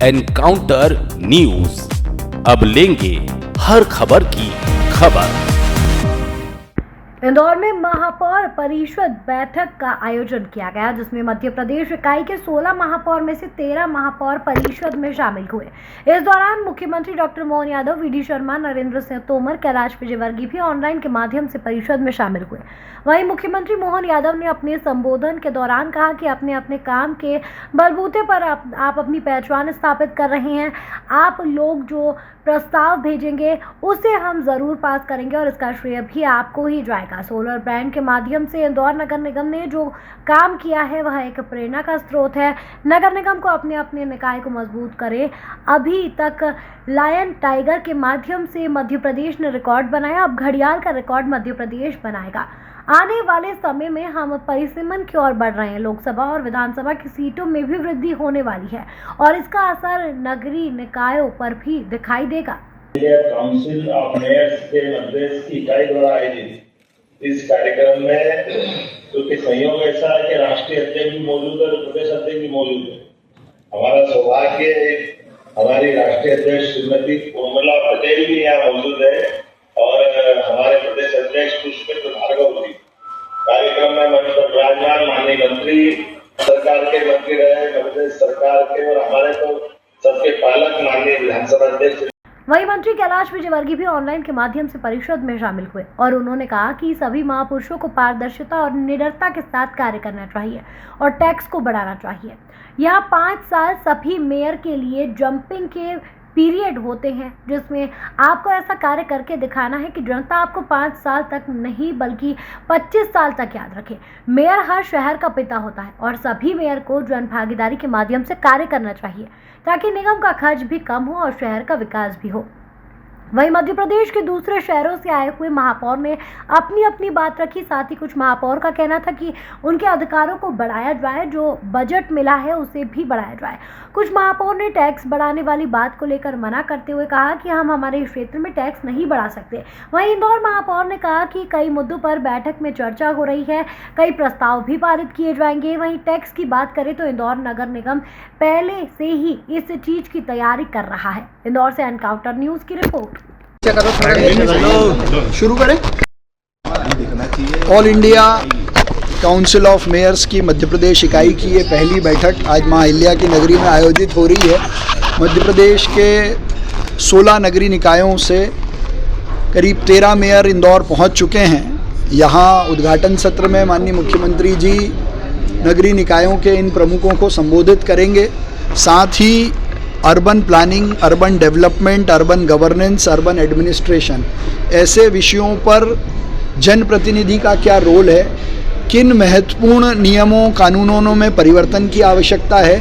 Encounter news, अब लेंगे हर खबर की खबर। इंदौर में महापौर परिषद बैठक का आयोजन किया गया, जिसमें मध्य प्रदेश इकाई के 16 महापौर में से 13 महापौर परिषद में शामिल हुए। इस दौरान मुख्यमंत्री डॉक्टर मोहन यादव, वीडी शर्मा, नरेंद्र सिंह तोमर, कैलाश विजयवर्गीय भी ऑनलाइन के माध्यम से परिषद में शामिल हुए। वहीं मुख्यमंत्री मोहन यादव ने अपने संबोधन के दौरान कहा कि अपने अपने काम के बलबूते पर आप अपनी पहचान स्थापित कर रहे हैं। आप लोग जो प्रस्ताव भेजेंगे उसे हम जरूर पास करेंगे और इसका श्रेय भी आपको ही जाएगा। सोलर ब्रांड के माध्यम से इंदौर नगर निगम ने जो काम किया है वह एक प्रेरणा का स्रोत है। नगर निगम को अपने अपने निकाय को मजबूत करें। अभी तक लायन टाइगर के माध्यम से मध्य प्रदेश ने रिकॉर्ड बनाया, अब घड़ियाल का रिकॉर्ड मध्य प्रदेश बनाएगा। आने वाले समय में हम परिसीमन की ओर बढ़ रहे हैं। लोकसभा और विधानसभा की सीटों में भी वृद्धि होने वाली है और इसका असर नगरीय निकायों पर भी दिखाई देगा। काउंसिल ऑफ मेयर्स के मध्यप्रदेश की इकाई द्वारा आयोजित इस कार्यक्रम में क्योंकि संयोग ऐसा है कि राष्ट्रीय अध्यक्ष भी मौजूद है और प्रदेश अध्यक्ष भी मौजूद है। हमारा सौभाग्य हमारी राष्ट्रीय अध्यक्ष श्रीमती उर्मिला पटेल भी यहाँ मौजूद है और हमारे प्रदेश अध्यक्ष पुष्पेंद्र भार्गव जी कार्यक्रम में मंच पर विराजमान। माननीय मंत्री सरकार के मंत्री रहे, प्रदेश सरकार के, और हमारे तो सबके पालक माननीय विधानसभा अध्यक्ष। वहीं मंत्री कैलाश विजयवर्गीय भी ऑनलाइन के माध्यम से परिषद में शामिल हुए और उन्होंने कहा कि सभी महापुरुषों को पारदर्शिता और निडरता के साथ कार्य करना चाहिए और टैक्स को बढ़ाना चाहिए। यहाँ 5 साल सभी मेयर के लिए जंपिंग के पीरियड होते हैं, जिसमें आपको ऐसा कार्य करके दिखाना है कि जनता आपको 5 साल तक नहीं बल्कि 25 साल तक याद रखे। मेयर हर शहर का पिता होता है और सभी मेयर को जन भागीदारी के माध्यम से कार्य करना चाहिए ताकि निगम का खर्च भी कम हो और शहर का विकास भी हो। वहीं मध्य प्रदेश के दूसरे शहरों से आए हुए महापौर ने अपनी अपनी बात रखी। साथ ही कुछ महापौर का कहना था कि उनके अधिकारों को बढ़ाया जाए, जो बजट मिला है उसे भी बढ़ाया जाए। कुछ महापौर ने टैक्स बढ़ाने वाली बात को लेकर मना करते हुए कहा कि हम हमारे क्षेत्र में टैक्स नहीं बढ़ा सकते। वहीं इंदौर महापौर ने कहा कि कई मुद्दों पर बैठक में चर्चा हो रही है, कई प्रस्ताव भी पारित किए जाएंगे। वहीं टैक्स की बात करें तो इंदौर नगर निगम पहले से ही इस चीज की तैयारी कर रहा है। इंदौर से एनकाउंटर न्यूज की रिपोर्ट। शुरू करें। All India Council of Mayors की मध्य प्रदेश इकाई की ये पहली बैठक आज मां अहिल्या की नगरी में आयोजित हो रही है। मध्य प्रदेश के 16 नगरीय निकायों से करीब 13 मेयर इंदौर पहुंच चुके हैं। यहाँ उद्घाटन सत्र में माननीय मुख्यमंत्री जी नगरीय निकायों के इन प्रमुखों को संबोधित करेंगे। साथ ही urban planning, urban development, urban governance, urban administration ऐसे विषयों पर जनप्रतिनिधि का क्या रोल है, किन महत्वपूर्ण नियमों कानूनों में परिवर्तन की आवश्यकता है,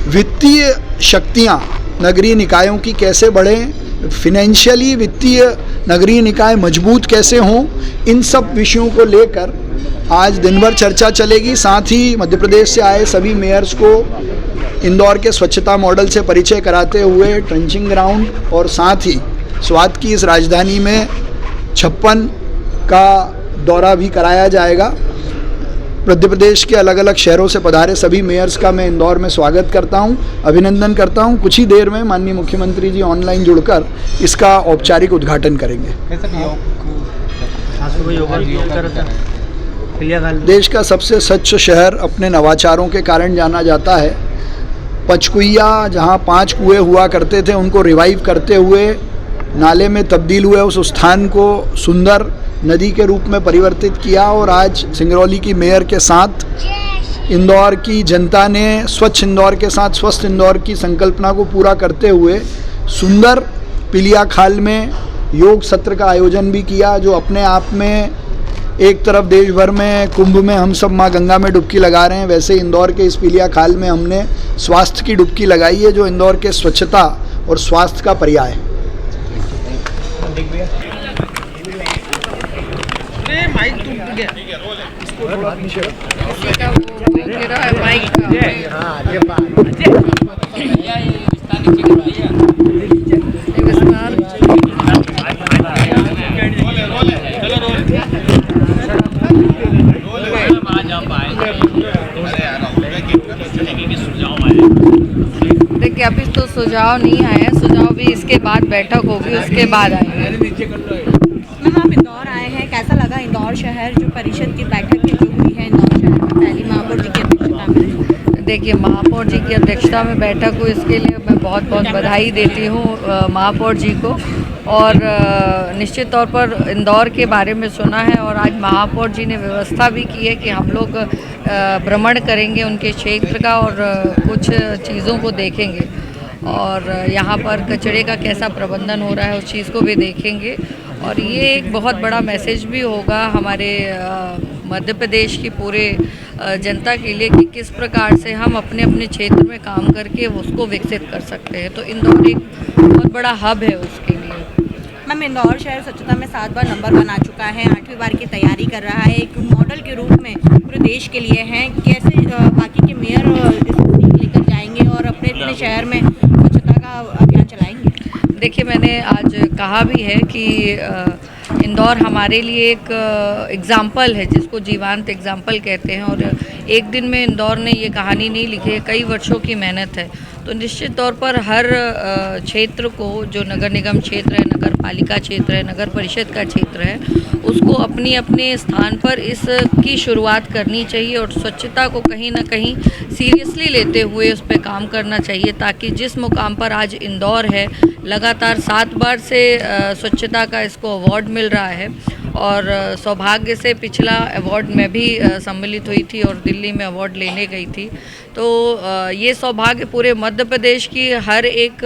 वित्तीय शक्तियाँ नगरीय निकायों की कैसे बढ़ें, फिनेंशियली वित्तीय नगरीय निकाय मजबूत कैसे हों, इन सब विषयों को लेकर आज दिन भर चर्चा चलेगी। साथ ही मध्य प्रदेश से आए सभी मेयर्स को इंदौर के स्वच्छता मॉडल से परिचय कराते हुए ट्रेंचिंग ग्राउंड और साथ ही स्वाद की इस राजधानी में 56 का दौरा भी कराया जाएगा। मध्य प्रदेश के अलग अलग शहरों से पधारे सभी मेयर्स का मैं इंदौर में स्वागत करता हूं, अभिनंदन करता हूं। कुछ ही देर में माननीय मुख्यमंत्री जी ऑनलाइन जुड़कर इसका औपचारिक उद्घाटन करेंगे। देश का सबसे स्वच्छ शहर अपने नवाचारों के कारण जाना जाता है। पंचकुइया, जहाँ 5 कुएं हुआ करते थे, उनको रिवाइव करते हुए नाले में तब्दील हुए उस स्थान को सुंदर नदी के रूप में परिवर्तित किया और आज सिंगरौली की मेयर के साथ इंदौर की जनता ने स्वच्छ इंदौर के साथ स्वस्थ इंदौर की संकल्पना को पूरा करते हुए सुंदर पिलिया खाल में योग सत्र का आयोजन भी किया, जो अपने आप में एक तरफ देश भर में कुंभ में हम सब माँ गंगा में डुबकी लगा रहे हैं, वैसे इंदौर के इस पिलिया खाल में हमने स्वास्थ्य की डुबकी लगाई है, जो इंदौर के स्वच्छता और स्वास्थ्य का पर्याय है। कि अभी तो सुझाव नहीं आए हैं, सुझाव भी इसके बाद बैठक होगी उसके बाद आएंगे। मैम आप इंदौर आए हैं, कैसा लगा इंदौर शहर जो परिषद की बैठक जो हुई है इंदौर शहर में पहली महापौर जी की अध्यक्षता में? देखिए, महापौर जी की अध्यक्षता में बैठक हुई, इसके लिए मैं बहुत बहुत बधाई देती हूँ महापौर जी को। और निश्चित तौर पर इंदौर के बारे में सुना है और आज महापौर जी ने व्यवस्था भी की है कि हम लोग भ्रमण करेंगे उनके क्षेत्र का और कुछ चीज़ों को देखेंगे और यहाँ पर कचरे का कैसा प्रबंधन हो रहा है उस चीज़ को भी देखेंगे। और ये एक बहुत बड़ा मैसेज भी होगा हमारे मध्य प्रदेश की पूरे जनता के लिए कि किस प्रकार से हम अपने अपने क्षेत्र में काम करके उसको विकसित कर सकते हैं। तो इंदौर एक बहुत बड़ा हब है उसके लिए। मैम इंदौर शहर स्वच्छता में 7 बार नंबर बना चुका है, 8वीं बार की तैयारी कर रहा है, एक मॉडल के रूप में पूरे देश के लिए है। कैसे बाकी के मेयर इसको सीख लेकर जाएंगे और अपने अपने शहर में स्वच्छता का अभियान चलाएंगे? देखिए, मैंने आज कहा भी है कि इंदौर हमारे लिए एक एग्ज़ाम्पल है जिसको जीवंत एग्ज़ाम्पल कहते हैं और एक दिन में इंदौर ने ये कहानी नहीं लिखी है, कई वर्षों की मेहनत है। तो निश्चित तौर पर हर क्षेत्र को, जो नगर निगम क्षेत्र है, नगर पालिका क्षेत्र है, नगर परिषद का क्षेत्र है, उसको अपनी अपने स्थान पर इसकी शुरुआत करनी चाहिए और स्वच्छता को कहीं ना कहीं सीरियसली लेते हुए उस पर काम करना चाहिए ताकि जिस मुकाम पर आज इंदौर है, लगातार 7 बार से स्वच्छता का इसको अवार्ड मिल रहा है और सौभाग्य से पिछला अवार्ड में भी सम्मिलित हुई थी और दिल्ली में अवार्ड लेने गई थी। तो ये सौभाग्य पूरे मध्य प्रदेश की हर एक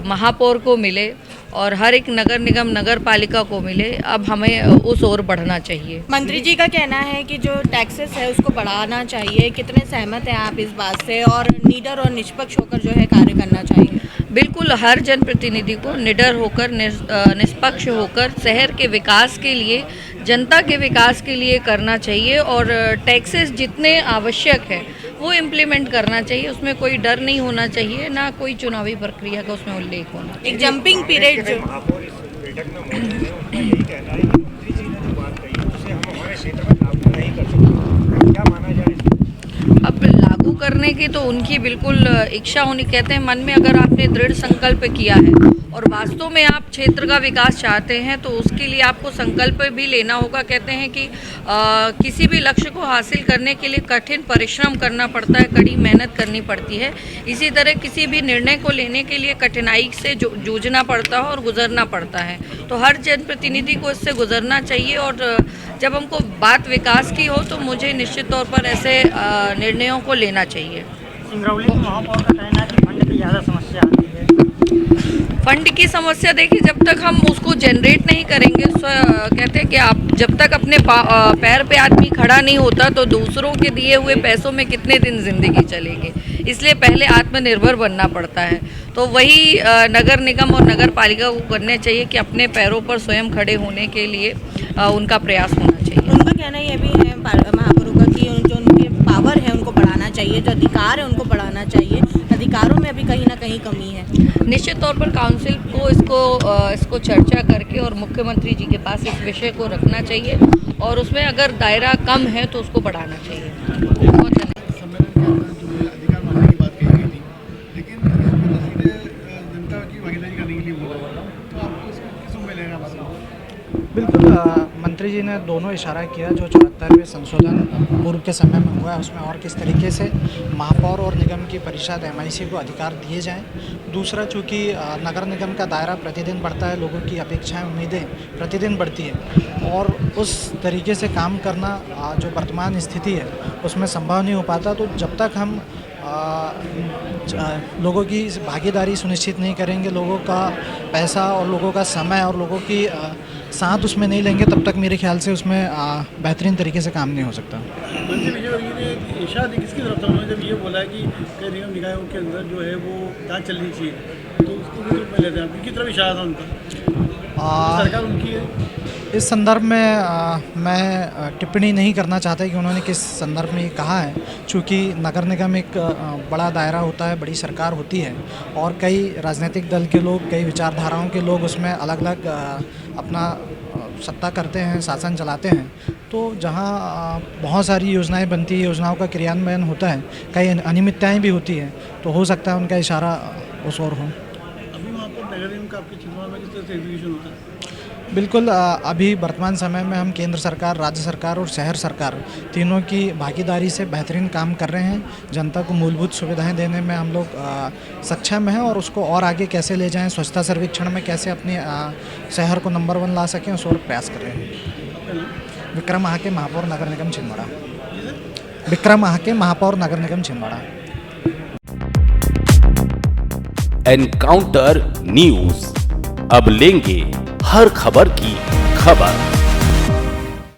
महापौर को मिले और हर एक नगर निगम नगर पालिका को मिले। अब हमें उस ओर बढ़ना चाहिए। मंत्री जी का कहना है कि जो टैक्सेस है उसको बढ़ाना चाहिए, कितने सहमत हैं आप इस बात से और निडर और निष्पक्ष होकर जो है कार्य करना चाहिए? बिल्कुल, हर जनप्रतिनिधि को निडर होकर निष्पक्ष होकर शहर के विकास के लिए, जनता के विकास के लिए करना चाहिए और टैक्सेस जितने आवश्यक है वो इम्प्लीमेंट करना चाहिए। उसमें कोई डर नहीं होना चाहिए, ना कोई चुनावी प्रक्रिया का उसमें उल्लेख होना। एक जंपिंग पीरियड जो अब लागू करने की तो उनकी बिल्कुल इच्छा होनी। कहते हैं मन में अगर आपने दृढ़ संकल्प किया है और वास्तव में आप क्षेत्र का विकास चाहते हैं तो उसके लिए आपको संकल्प भी लेना होगा। कहते हैं कि किसी भी लक्ष्य को हासिल करने के लिए कठिन परिश्रम करना पड़ता है, कड़ी मेहनत करनी पड़ती है। इसी तरह किसी भी निर्णय को लेने के लिए कठिनाई से जूझना पड़ता है और गुजरना पड़ता है। तो हर जनप्रतिनिधि को इससे गुजरना चाहिए और जब हमको बात विकास की हो तो मुझे निश्चित तौर पर ऐसे निर्णयों को लेना चाहिए। सिंगरौली के महापौर का कहना है कि फंड की ज़्यादा समस्या आती है। फंड की समस्या देखिए, जब तक हम उसको जनरेट नहीं करेंगे, कहते हैं कि आप जब तक अपने पैर पे आदमी खड़ा नहीं होता तो दूसरों के दिए हुए पैसों में कितने दिन जिंदगी चलेगी। इसलिए पहले आत्मनिर्भर बनना पड़ता है। तो वही नगर निगम और नगर पालिका को करना चाहिए कि अपने पैरों पर स्वयं खड़े होने के लिए उनका प्रयास होना चाहिए। उनका कहना यह भी है महापौरों का कि जो उनके पावर है उनको बढ़ाना चाहिए, जो अधिकार है उनको बढ़ाना चाहिए। अधिकारों में अभी कहीं ना कहीं कमी है। निश्चित तौर पर काउंसिल को इसको चर्चा करके और मुख्यमंत्री जी के पास इस विषय को रखना चाहिए और उसमें अगर दायरा कम है तो उसको बढ़ाना चाहिए। बहुत धन्यवाद। बिल्कुल, मंत्री जी ने दोनों इशारा किया जो 74वें संशोधन पूर्व के समय में हुआ है उसमें और किस तरीके से महापौर और निगम की परिषद MIC को अधिकार दिए जाएं। दूसरा, चूँकि नगर निगम का दायरा प्रतिदिन बढ़ता है, लोगों की अपेक्षाएं उम्मीदें प्रतिदिन बढ़ती है और उस तरीके से काम करना जो वर्तमान स्थिति है उसमें संभव नहीं हो पाता। तो जब तक हम लोगों की भागीदारी सुनिश्चित नहीं करेंगे, लोगों का पैसा और लोगों का समय और लोगों की साथ उसमें नहीं लेंगे, तब तक मेरे ख्याल से उसमें बेहतरीन तरीके से काम नहीं हो सकता। मंत्री विजय वर्गीय ने इशारा किसकी तरफ था? उन्होंने जब ये बोला है कि कई निगम निकायों के अंदर जो है वो जांच चलनी चाहिए, तो उसको भी पहले थे उनकी तरफ इशारा था उनका, सरकार उनकी है। इस संदर्भ में मैं टिप्पणी नहीं करना चाहता कि उन्होंने किस संदर्भ में कहा है, चूँकि नगर निगम एक बड़ा दायरा होता है, बड़ी सरकार होती है और कई राजनीतिक दल के लोग, कई विचारधाराओं के लोग उसमें अलग अलग अपना सत्ता करते हैं, शासन चलाते हैं। तो तो जहाँ बहुत सारी योजनाएं बनती है, योजनाओं का क्रियान्वयन होता है, कई अनियमितताएं भी होती हैं, तो हो सकता है उनका इशारा उस ओर हो। अभी वहाँ पर नगर निगम का आपके छिंदवाड़ा में किस तरह से एग्जीक्यूशन होता है? बिल्कुल, अभी वर्तमान समय में हम केंद्र सरकार, राज्य सरकार और शहर सरकार तीनों की भागीदारी से बेहतरीन काम कर रहे हैं। जनता को मूलभूत सुविधाएं देने में हम लोग सक्षम हैं और उसको और आगे कैसे ले जाएं, स्वच्छता सर्वेक्षण में कैसे अपने शहर को नंबर 1 ला सकें, उस और प्रयास कर रहे हैं। विक्रम महाके महापौर नगर निगम छिंदवाड़ा। विक्रम महाके महापौर नगर निगम छिंदवाड़ा। एनकाउंटर न्यूज, अब लेंगे हर खबर की खबर।